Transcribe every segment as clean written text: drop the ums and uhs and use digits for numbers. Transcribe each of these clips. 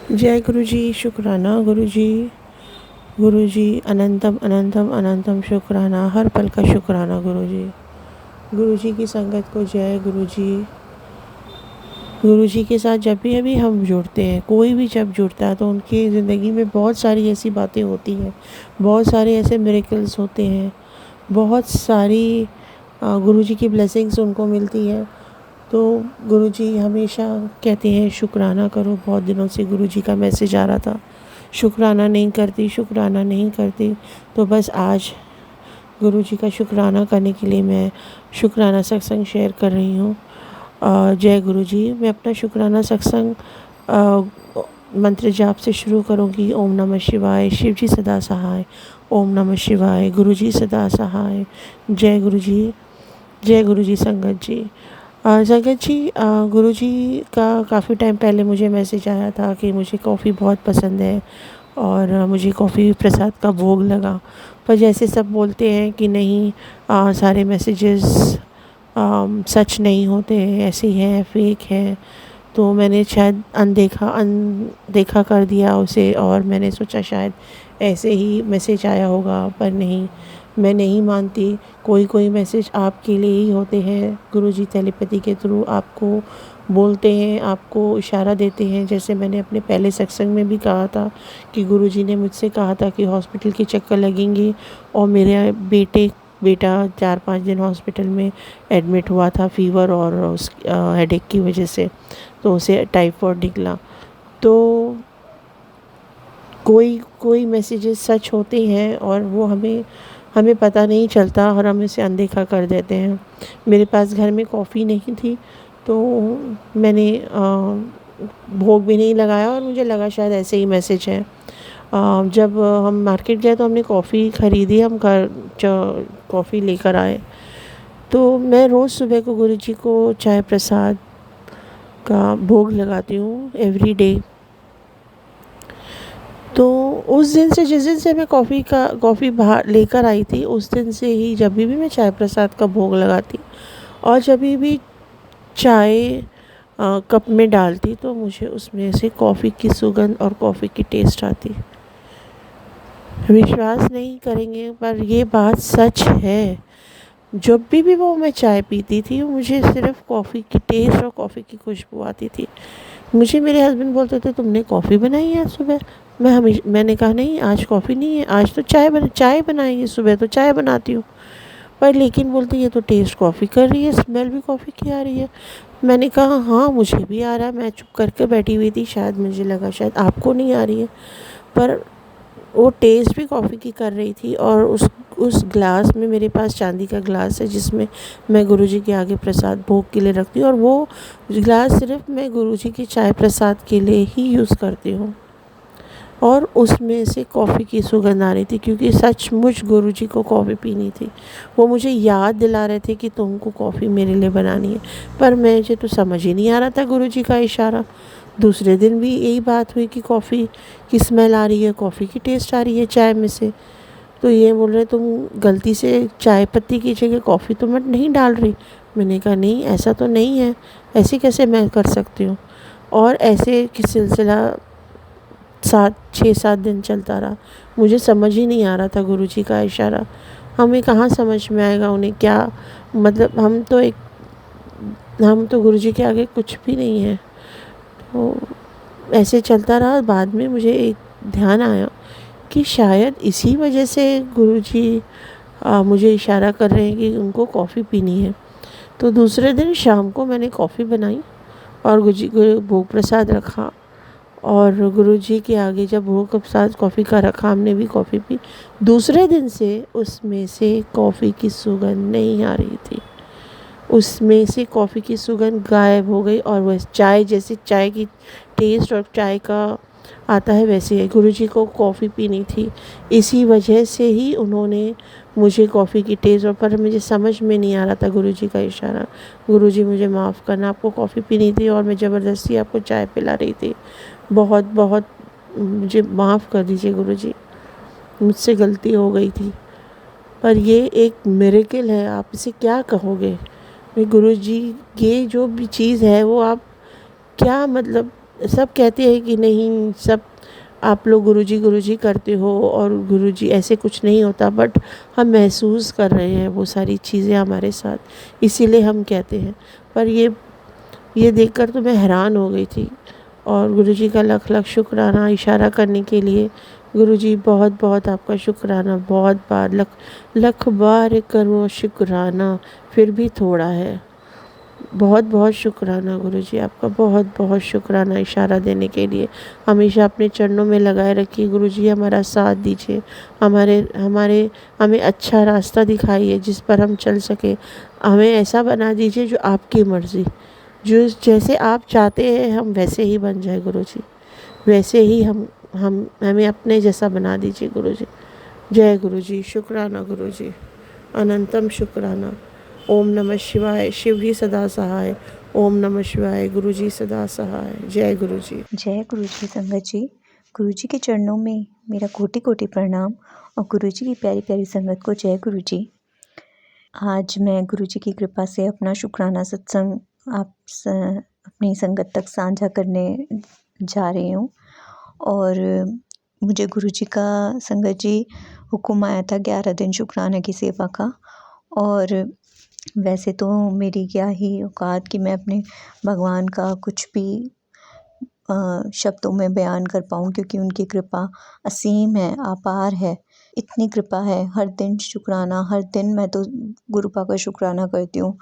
जय गुरु जी, शुक्राना गुरु जी। गुरु जी अनंतम अनंतम अनंतम शुक्राना, हर पल का शुक्राना गुरु जी। गुरु जी की संगत को जय गुरु जी। गुरु जी के साथ जब भी अभी हम जुड़ते हैं, कोई भी जब जुड़ता है तो उनकी ज़िंदगी में बहुत सारी ऐसी बातें होती हैं, बहुत सारे ऐसे मिरेकल्स होते हैं, बहुत सारी गुरु जी की ब्लेसिंग्स उनको मिलती है। तो गुरुजी हमेशा कहते हैं शुक्राना करो। बहुत दिनों से गुरुजी का मैसेज आ रहा था, शुक्राना नहीं करती, शुक्राना नहीं करती। तो बस आज गुरुजी का शुक्राना करने के लिए मैं शुक्राना सत्संग शेयर कर रही हूँ। जय गुरुजी। मैं अपना शुक्राना सत्संग मंत्र जाप से शुरू करूँगी। ओम नमः शिवाय, शिव जी सदा सहाय। ओम नमः शिवाय, गुरुजी सदा सहाय। जय गुरुजी। जय गुरुजी। संगत जी, संगत जी, गुरुजी का काफ़ी टाइम पहले मुझे मैसेज आया था कि मुझे कॉफ़ी बहुत पसंद है और मुझे कॉफ़ी प्रसाद का भोग लगा। पर जैसे सब बोलते हैं कि नहीं, सारे मैसेजेस सच नहीं होते, ऐसे ही हैं, फेक है। तो मैंने शायद अनदेखा कर दिया उसे और मैंने सोचा शायद ऐसे ही मैसेज आया होगा, पर नहीं, मैं नहीं मानती। कोई कोई मैसेज आपके लिए ही होते हैं। गुरुजी टेलीपैथी के थ्रू आपको बोलते हैं, आपको इशारा देते हैं। जैसे मैंने अपने पहले सत्संग में भी कहा था कि गुरुजी ने मुझसे कहा था कि हॉस्पिटल के चक्कर लगेंगे और मेरे बेटा 4-5 दिन हॉस्पिटल में एडमिट हुआ था, फीवर और उस हेडेक की वजह से। तो उसे टाइफाइड निकला। तो कोई कोई मैसेजेस सच होते हैं और वो हमें हमें पता नहीं चलता और हम इसे अनदेखा कर देते हैं। मेरे पास घर में कॉफ़ी नहीं थी, तो मैंने भोग भी नहीं लगाया और मुझे लगा शायद ऐसे ही मैसेज है। जब हम मार्केट गए तो हमने कॉफ़ी ख़रीदी, हम घर कॉफ़ी लेकर आए। तो मैं रोज़ सुबह को गुरुजी को चाय प्रसाद का भोग लगाती हूँ, एवरी डे। तो उस दिन से, जिस दिन से मैं कॉफ़ी बाहर लेकर आई थी, उस दिन से ही जब भी मैं चाय प्रसाद का भोग लगाती और जब भी चाय कप में डालती तो मुझे उसमें से कॉफ़ी की सुगंध और कॉफ़ी की टेस्ट आती। विश्वास नहीं करेंगे पर ये बात सच है। जब भी वो मैं चाय पीती थी, मुझे सिर्फ कॉफ़ी की टेस्ट और कॉफ़ी की खुशबू आती थी। मुझे मेरे हस्बैंड बोलते थे तुमने कॉफ़ी बनाई है सुबह? मैंने कहा नहीं, आज कॉफ़ी नहीं है, आज तो चाय बनाई है, सुबह तो चाय बनाती हूँ। पर लेकिन बोलती ये तो टेस्ट कॉफ़ी कर रही है, स्मेल भी कॉफ़ी की आ रही है। मैंने कहा हाँ, मुझे भी आ रहा है। मैं चुप करके बैठी हुई थी, शायद मुझे लगा शायद आपको नहीं आ रही है, पर वो टेस्ट भी कॉफ़ी की कर रही थी। और उस ग्लास में, मेरे पास चांदी का ग्लास है जिसमें मैं गुरुजी के आगे प्रसाद भोग के लिए रखती हूँ और वो ग्लास सिर्फ मैं गुरुजी के चाय प्रसाद के लिए ही यूज़ करती हूँ। और उसमें से कॉफ़ी की सुगंध आ रही थी क्योंकि सचमुच गुरुजी को कॉफ़ी पीनी थी। वो मुझे याद दिला रहे थे कि तुमको कॉफ़ी मेरे लिए बनानी है, पर मुझे तो समझ ही नहीं आ रहा था गुरुजी का इशारा। दूसरे दिन भी यही बात हुई कि कॉफ़ी की स्मेल आ रही है, कॉफ़ी की टेस्ट आ रही है चाय में से। तो ये बोल रहे तुम गलती से चाय पत्ती की जगह कॉफ़ी तो मत नहीं डाल रही। मैंने कहा नहीं, ऐसा तो नहीं है, ऐसे कैसे मैं कर सकती हूँ। और ऐसे कि सिलसिला 6-7 दिन चलता रहा। मुझे समझ ही नहीं आ रहा था गुरुजी का इशारा। हमें कहाँ समझ में आएगा उन्हें क्या मतलब। हम तो गुरुजी के आगे कुछ भी नहीं है। तो ऐसे चलता रहा। बाद में मुझे एक ध्यान आया कि शायद इसी वजह से गुरुजी मुझे इशारा कर रहे हैं कि उनको कॉफ़ी पीनी है। तो दूसरे दिन शाम को मैंने कॉफ़ी बनाई और गुरुजी को भोग प्रसाद रखा। और गुरुजी के आगे जब भोग प्रसाद कॉफ़ी का रखा, हमने भी कॉफ़ी पी। दूसरे दिन से उसमें से कॉफ़ी की सुगंध नहीं आ रही थी। उसमें से कॉफ़ी की सुगंध गायब हो गई और वह चाय, जैसे चाय की टेस्ट और चाय का आता है वैसे ही गुरुजी को कॉफ़ी पीनी थी। इसी वजह से ही उन्होंने मुझे कॉफ़ी की टेस्ट, और पर मुझे समझ में नहीं आ रहा था गुरुजी का इशारा। गुरुजी मुझे माफ़ करना, आपको कॉफ़ी पीनी थी और मैं ज़बरदस्ती आपको चाय पिला रही थी। बहुत बहुत मुझे माफ़ कर दीजिए गुरुजी, मुझसे गलती हो गई थी। पर ये एक मिरेकल है, आप इसे क्या कहोगे। गुरुजी, ये जो भी चीज़ है वो आप क्या मतलब सब कहते हैं कि नहीं, सब आप लोग गुरुजी करते हो और गुरुजी ऐसे कुछ नहीं होता, बट हम महसूस कर रहे हैं वो सारी चीज़ें हमारे साथ, इसीलिए हम कहते हैं। पर ये देखकर तो मैं हैरान हो गई थी। और गुरुजी का लख लख शुक्राना, इशारा करने के लिए गुरुजी बहुत बहुत आपका शुक्राना, बहुत बार लख लख बार करूँ शुक्राना, फिर भी थोड़ा है। बहुत बहुत शुक्राना गुरुजी आपका, बहुत बहुत शुक्राना इशारा देने के लिए। हमेशा अपने चरणों में लगाए रखिए गुरुजी, हमारा साथ दीजिए, हमारे हमारे हमें अच्छा रास्ता दिखाइए जिस पर हम चल सके। हमें ऐसा बना दीजिए जो आपकी मर्ज़ी, जो जैसे आप चाहते हैं हम वैसे ही बन जाए गुरुजी, वैसे ही हम हमें अपने जैसा बना दीजिए गुरुजी। जय गुरुजी, शुक्राना गुरुजी, अनंतम शुक्राना। ओम नमः शिवाय, शिव ही सदा सहाय। ओम नमः शिवाय, गुरुजी सदा सहाय। जय गुरुजी। जय गुरुजी संगत जी। गुरुजी के चरणों में मेरा कोटि कोटि प्रणाम और गुरुजी की प्यारी प्यारी संगत को जय गुरुजी। आज मैं गुरुजी की कृपा से अपना शुक्राना सत्संग अपनी संगत तक साझा करने जा रही हूँ। और मुझे गुरुजी का संगत जी हुक्म आया था 11 दिन शुक्राना की सेवा का। और वैसे तो मेरी क्या ही औकात कि मैं अपने भगवान का कुछ भी शब्दों में बयान कर पाऊँ, क्योंकि उनकी कृपा असीम है, अपार है। इतनी कृपा है, हर दिन शुक्राना, हर दिन मैं तो गुरुपा का शुक्राना करती हूँ।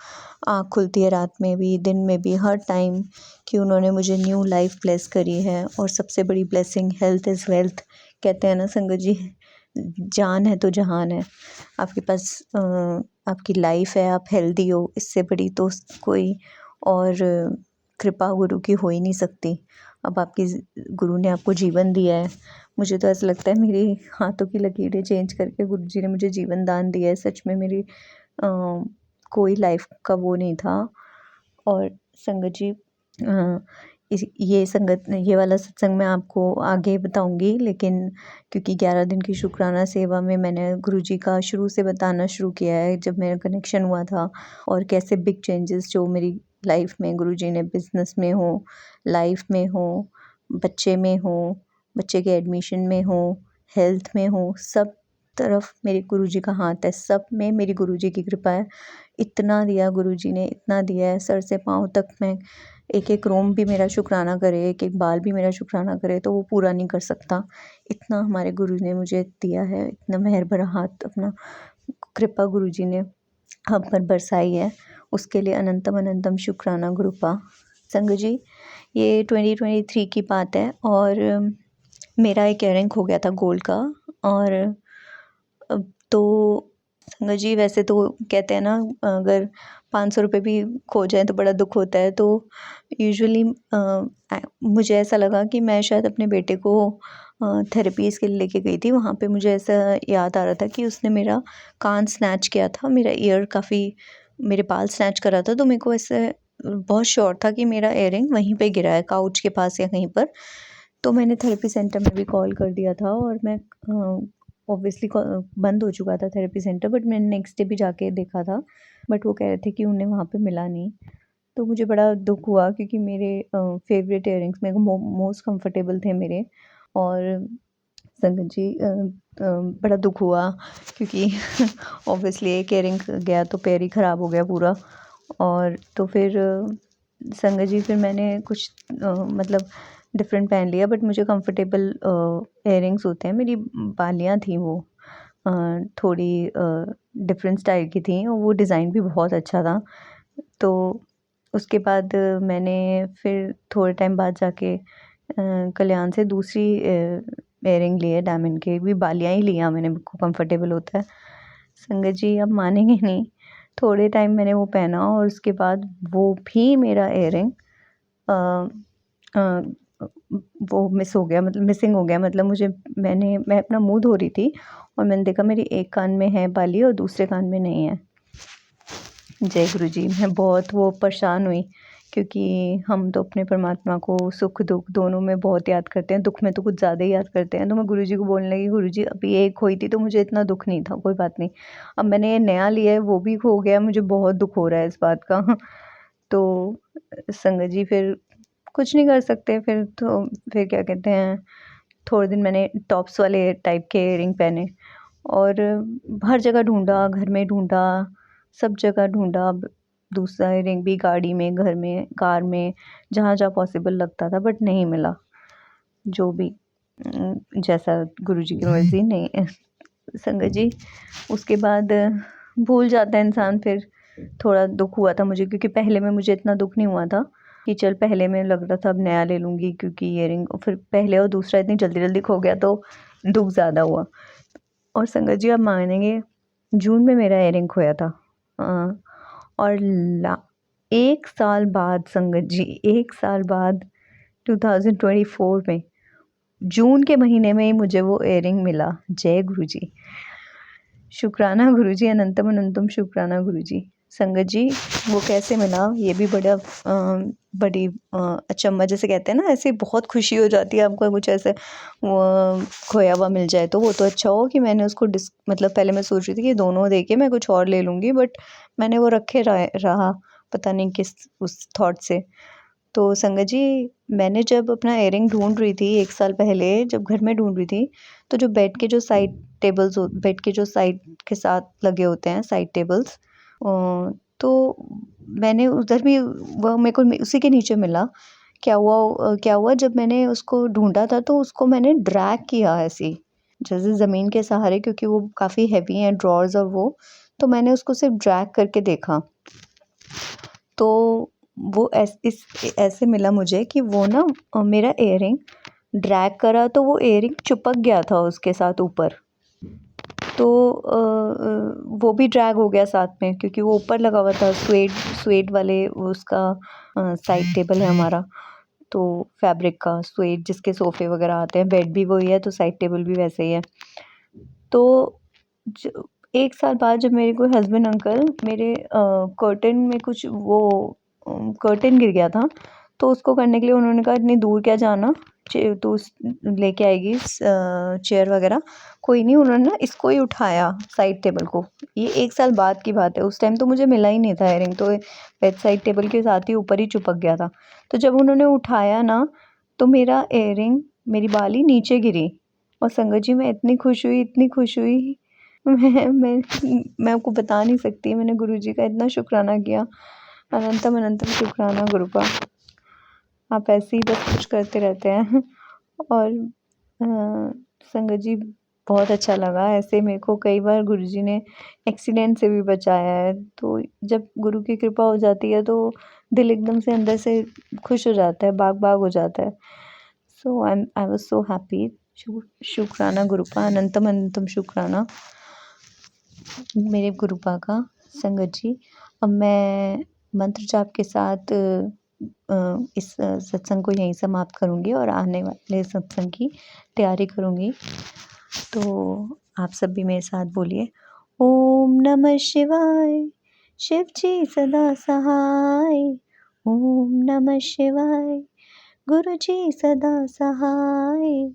आँख खुलती है रात में भी, दिन में भी, हर टाइम, कि उन्होंने मुझे न्यू लाइफ ब्लेस करी है। और सबसे बड़ी ब्लेसिंग हेल्थ इज़ वेल्थ, कहते हैं ना संगत जी, जान है तो जहान है। आपके पास आपकी लाइफ है, आप हेल्दी हो, इससे बड़ी तो कोई और कृपा गुरु की हो ही नहीं सकती। अब आपकी गुरु ने आपको जीवन दिया है, मुझे तो ऐसा लगता है मेरी हाथों की लकीरें चेंज करके गुरुजी ने मुझे जीवन दान दिया है। सच में मेरी कोई लाइफ का वो नहीं था। और संगत जी, ये वाला सत्संग मैं आपको आगे बताऊंगी, लेकिन क्योंकि 11 दिन की शुक्राना सेवा में मैंने गुरुजी का शुरू से बताना शुरू किया है, जब मेरा कनेक्शन हुआ था और कैसे बिग चेंजेस जो मेरी लाइफ में गुरुजी ने, बिजनेस में हो, लाइफ में हो, बच्चे में हो, बच्चे के एडमिशन में हो, हेल्थ में हो, सब तरफ मेरे गुरुजी का हाथ है। सब में मेरी गुरुजी की कृपा है। इतना दिया गुरुजी ने, इतना दिया है, सर से पाँव तक मैं एक एक रोम भी मेरा शुक्राना करे, एक एक बाल भी मेरा शुक्राना करे तो वो पूरा नहीं कर सकता। इतना हमारे गुरु ने मुझे दिया है, इतना मेहर भरा हाथ, अपना कृपा गुरुजी ने हम पर बरसाई है, उसके लिए अनंतम अनंतम शुक्राना गुरुपा। संगत जी, ये 2023 की बात है और मेरा एक इयररिंग खो गया था गोल्ड का। और तो संगत जी, वैसे तो कहते हैं ना, अगर 500 रुपये भी खो जाए तो बड़ा दुख होता है। तो यूजुअली मुझे ऐसा लगा कि मैं शायद अपने बेटे को थेरेपीज़ के लिए लेके गई थी। वहाँ पे मुझे ऐसा याद आ रहा था कि उसने मेरा कान स्नैच किया था, मेरा ईयर काफ़ी, मेरे बाल स्नैच करा था। तो मेरे को ऐसे बहुत श्योर था कि मेरा इयररिंग वहीं पे गिरा है, काउच के पास या कहीं पर। तो मैंने थेरेपी सेंटर में भी कॉल कर दिया था और मैं ऑब्वियसली बंद हो चुका था थेरेपी सेंटर, बट मैंने नेक्स्ट डे भी जाके देखा था, बट वो कह रहे थे कि उन्हें वहाँ पे मिला नहीं। तो मुझे बड़ा दुख हुआ, क्योंकि मेरे फेवरेट इयररिंग्स मेरे को मोस्ट कंफर्टेबल थे मेरे। और संगत जी, बड़ा दुख हुआ, क्योंकि ऑब्वियसली एक इयररिंग गया तो पैर ही ख़राब हो गया पूरा। और तो फिर संगत जी, फिर मैंने कुछ मतलब डिफरेंट पहन लिया, बट मुझे कंफर्टेबल इयररिंग्स होते हैं। मेरी बालियाँ थी वो थोड़ी डिफरेंट स्टाइल की थी और वो डिज़ाइन भी बहुत अच्छा था। तो उसके बाद मैंने फिर थोड़े टाइम बाद जाके कल्याण से दूसरी इयररिंग लिए, डायमंड के भी बालियाँ ही लिया मैंने, को कंफर्टेबल होता है। संगत जी, आप मानेंगे नहीं, थोड़े टाइम मैंने वो पहना और उसके बाद वो भी मेरा इयररिंग वो मिस हो गया, मतलब मिसिंग हो गया। मतलब मैं अपना मुँह धो रही थी और मैंने देखा मेरी एक कान में है बाली और दूसरे कान में नहीं है। जय गुरु जी। मैं बहुत वो परेशान हुई, क्योंकि हम तो अपने परमात्मा को सुख दुख दोनों में बहुत याद करते हैं, दुख में तो कुछ ज़्यादा ही याद करते हैं। तो मैं गुरु जी को बोलने लगी, गुरु जी अभी एक खोई थी तो मुझे इतना दुख नहीं था, कोई बात नहीं, अब मैंने ये नया लिया है वो भी खो गया, मुझे बहुत दुख हो रहा है इस बात का। तो संगत जी, फिर कुछ नहीं कर सकते फिर तो। फिर क्या कहते हैं, थोड़े दिन मैंने टॉप्स वाले टाइप के इयररिंग पहने और हर जगह ढूंढा, घर में ढूंढा, सब जगह ढूंढा। दूसरा इयररिंग भी गाड़ी में, घर में, कार में, जहाँ जहाँ पॉसिबल लगता था, बट नहीं मिला। जो भी जैसा गुरुजी की मर्जी नहीं संगत जी। उसके बाद भूल जाता है इंसान। फिर थोड़ा दुख हुआ था मुझे, क्योंकि पहले में मुझे इतना दुख नहीं हुआ था कि चल पहले में लग रहा था अब नया ले लूँगी, क्योंकि ईयरिंग फिर पहले और दूसरा इतनी जल्दी जल्दी खो गया तो दुख ज़्यादा हुआ। और संगत जी आप मानेंगे, जून में मेरा ईयरिंग खोया था। और 1 साल बाद संगत जी, 1 साल बाद 2024 में जून के महीने में ही मुझे वो ईयरिंग मिला। जय गुरुजी, शुक्राना गुरुजी, अनंतम अनंतम शुक्राना गुरुजी। संगत जी वो कैसे मिला ये भी बड़ी अचंभा जैसे कहते हैं ना, ऐसे बहुत खुशी हो जाती है आपको कुछ ऐसे खोया हुआ मिल जाए तो। वो तो अच्छा हो कि मैंने उसको मतलब पहले मैं सोच रही थी कि दोनों देके मैं कुछ और ले लूँगी, बट मैंने वो रखे रहा पता नहीं किस उस थॉट से। तो संगत जी मैंने जब अपना ईयरिंग ढूंढ रही थी 1 साल पहले, जब घर में ढूंढ रही थी, तो जो बेड के जो साइड टेबल्स, बेड के जो साइड के साथ लगे होते हैं साइड टेबल्स, तो मैंने उधर भी वह मेरे को उसी के नीचे मिला। क्या हुआ जब मैंने उसको ढूंढा था तो उसको मैंने ड्रैग किया ऐसे ही, जैसे ज़मीन के सहारे, क्योंकि वो काफ़ी हैवी हैं ड्रॉर्स और वो, तो मैंने उसको सिर्फ ड्रैग करके देखा तो वो ऐसे मिला मुझे कि वो ना मेरा ईयरिंग ड्रैग करा तो वो ईयरिंग चिपक गया था उसके साथ ऊपर। तो वो भी ड्रैग हो गया साथ में, क्योंकि वो ऊपर लगा हुआ था। स्वेड वाले उसका साइड टेबल है हमारा, तो फैब्रिक का स्वेड जिसके सोफ़े वगैरह आते हैं, बेड भी वही है तो साइड टेबल भी वैसे ही है। तो 1 साल बाद जब मेरे कोई हस्बैंड अंकल मेरे कर्टन में कुछ वो कर्टन गिर गया था, तो उसको करने के लिए उन्होंने कहा इतनी दूर क्या जाना, तू लेके आएगी चेयर वगैरह, कोई नहीं। उन्होंने ना इसको ही उठाया साइड टेबल को। ये 1 साल बाद की बात है, उस टाइम तो मुझे मिला ही नहीं था ईयरिंग, तो बेड साइड टेबल के साथ ही ऊपर ही चिपक गया था। तो जब उन्होंने उठाया ना, तो मेरा ईयरिंग, मेरी बाली नीचे गिरी। और संगत जी मैं इतनी खुश हुई, इतनी खुश हुई, मैं आपको बता नहीं सकती। मैंने गुरुजी का इतना शुक्राना किया, अनंतम अनंतम शुक्राना गुरुपा। आप ऐसे ही बस कुछ करते रहते हैं। और संगत जी बहुत अच्छा लगा। ऐसे मेरे को कई बार गुरुजी ने एक्सीडेंट से भी बचाया है। तो जब गुरु की कृपा हो जाती है तो दिल एकदम से अंदर से खुश हो जाता है, बाग बाग हो जाता है। सो आई वाज सो हैप्पी। शुक्राना गुरुपा, अनंतम अनंतम शुक्राना मेरे गुरुपा का। संगत जी अब मैं मंत्र जाप के साथ इस सत्संग को यहीं समाप्त करूँगी और आने वाले सत्संग की तैयारी करूँगी। तो आप सब भी मेरे साथ बोलिए, ओम नमः शिवाय, शिव जी सदा सहाय। ओम नमः शिवाय, गुरु जी सदा सहाय।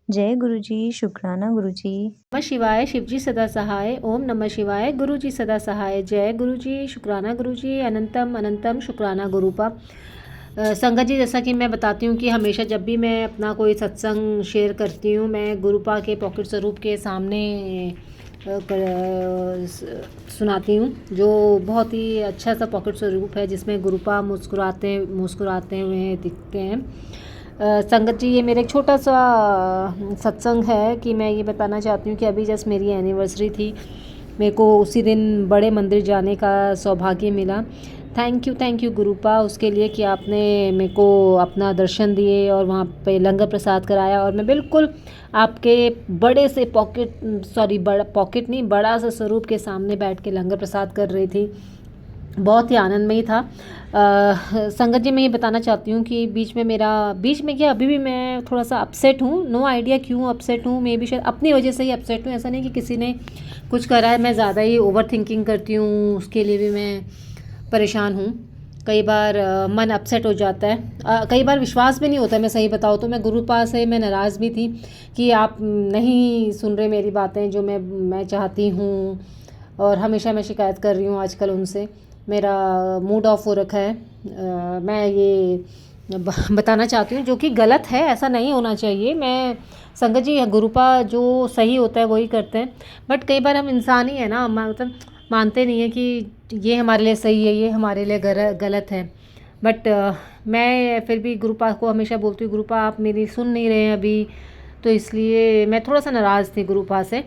जय गुरु जी, शुक्राना गुरु जी। नमः शिवाय, शिव जी सदा सहाय। ओम नमः शिवाय, गुरु जी सदा सहाय। जय गुरु जी, शुक्राना गुरु जी, अनंतम अनंतम शुक्राना गुरुपा। संगत जी जैसा कि मैं बताती हूँ कि हमेशा जब भी मैं अपना कोई सत्संग शेयर करती हूँ, मैं गुरुपा के पॉकेट स्वरूप के सामने सुनाती हूँ, जो बहुत ही अच्छा सा पॉकेट स्वरूप है, जिसमें गुरुपा मुस्कुराते हुए दिखते हैं। संगत जी ये मेरा एक छोटा सा सत्संग है कि मैं ये बताना चाहती हूँ कि अभी जस्ट मेरी एनिवर्सरी थी, मेरे को उसी दिन बड़े मंदिर जाने का सौभाग्य मिला। थैंक यू गुरुपा उसके लिए कि आपने मेरे को अपना दर्शन दिए और वहाँ पे लंगर प्रसाद कराया, और मैं बिल्कुल आपके बड़े से बड़ा सा स्वरूप के सामने बैठ के लंगर प्रसाद कर रही थी। बहुत ही आनंदमयी था। संगत जी मैं ये बताना चाहती हूँ कि बीच में क्या अभी भी मैं थोड़ा सा अपसेट हूँ। नो आइडिया क्यों अपसेट हूँ, मे बी शायद अपनी वजह से ही अपसेट हूँ। ऐसा नहीं कि किसी ने कुछ करा है, मैं ज़्यादा ही ओवर थिंकिंग करती हूँ, उसके लिए भी मैं परेशान हूँ। कई बार मन अपसेट हो जाता है, कई बार विश्वास भी नहीं होता। मैं सही बताऊँ तो मैं गुरुपा से मैं नाराज़ भी थी कि आप नहीं सुन रहे मेरी बातें जो मैं चाहती हूँ, और हमेशा मैं शिकायत कर रही हूँ आजकल उनसे। मेरा मूड ऑफ हो रखा है। मैं ये बताना चाहती हूँ, जो कि गलत है, ऐसा नहीं होना चाहिए। मैं संगत जी गुरुपा जो सही होता है वही करते हैं, बट कई बार हम इंसान ही है ना, मतलब मानते नहीं है कि ये हमारे लिए सही है, ये हमारे लिए गलत है। बट मैं फिर भी गुरुपा को हमेशा बोलती हूँ, गुरुपा आप मेरी सुन नहीं रहे हैं अभी, तो इसलिए मैं थोड़ा सा नाराज़ थी गुरुपा से।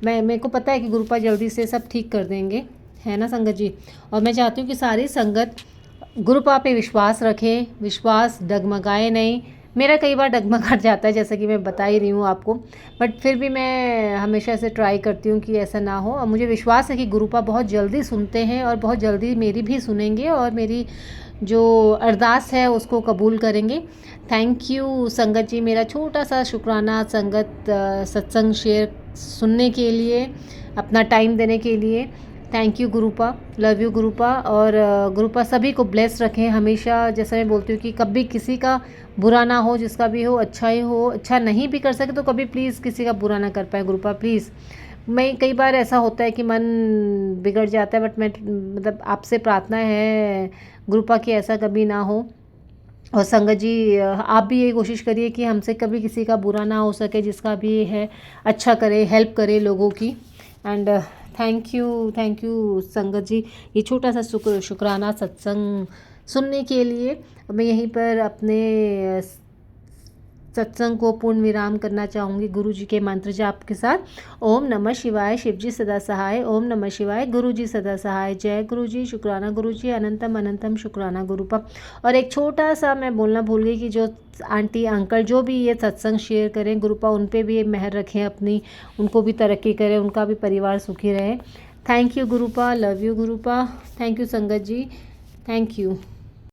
मेरे को पता है कि गुरुपा जल्दी से सब ठीक कर देंगे, है ना संगत जी। और मैं चाहती हूँ कि सारी संगत गुरुपा पे विश्वास रखें, विश्वास डगमगाए नहीं। मेरा कई बार डगमगा जाता है, जैसा कि मैं बता ही रही हूँ आपको, बट फिर भी मैं हमेशा से ट्राई करती हूँ कि ऐसा ना हो। और मुझे विश्वास है कि गुरुपा बहुत जल्दी सुनते हैं और बहुत जल्दी मेरी भी सुनेंगे और मेरी जो अरदास है उसको कबूल करेंगे। थैंक यू संगत जी, मेरा छोटा सा शुक्राना संगत सत्संग शेयर सुनने के लिए, अपना टाइम देने के लिए। Thank you Gurupa, love you Gurupa. और गुरुपा सभी को ब्लेस रखें हमेशा। जैसा मैं बोलती हूँ कि कभी किसी का बुरा ना हो, जिसका भी हो अच्छा ही हो, अच्छा नहीं भी कर सके तो कभी प्लीज़ किसी का बुरा ना कर पाए गुरुपा, प्लीज़। मैं कई बार ऐसा होता है कि मन बिगड़ जाता है, बट मैं मतलब आपसे प्रार्थना है गुरुपा कि ऐसा कभी ना हो। और संगत जी आप भी यही कोशिश करिए कि हमसे कभी किसी का बुरा ना हो सके, जिसका भी है अच्छा करे, हेल्प करे लोगों की। एंड थैंक यू संगत जी, ये छोटा सा शुक्राना सत्संग सुनने के लिए। मैं यहीं पर अपने सत्संग को पूर्ण विराम करना चाहूँगी गुरु जी के मंत्र जाप के साथ। ओम नमः शिवाय, शिव जी सदा सहाय। ओम नमः शिवाय, गुरु जी सदा सहाय। जय गुरु जी, शुक्राना गुरु जी, अनंतम अनंतम शुक्राना गुरुपा। और एक छोटा सा मैं बोलना भूल गई कि जो आंटी अंकल जो भी ये सत्संग शेयर करें गुरुपा, उन पे भी मेहर रखें अपनी, उनको भी तरक्की करें, उनका भी परिवार सुखी रहे। Thank you Gurupa, love you गुरुपा। Thank you संगत जी, थैंक यू।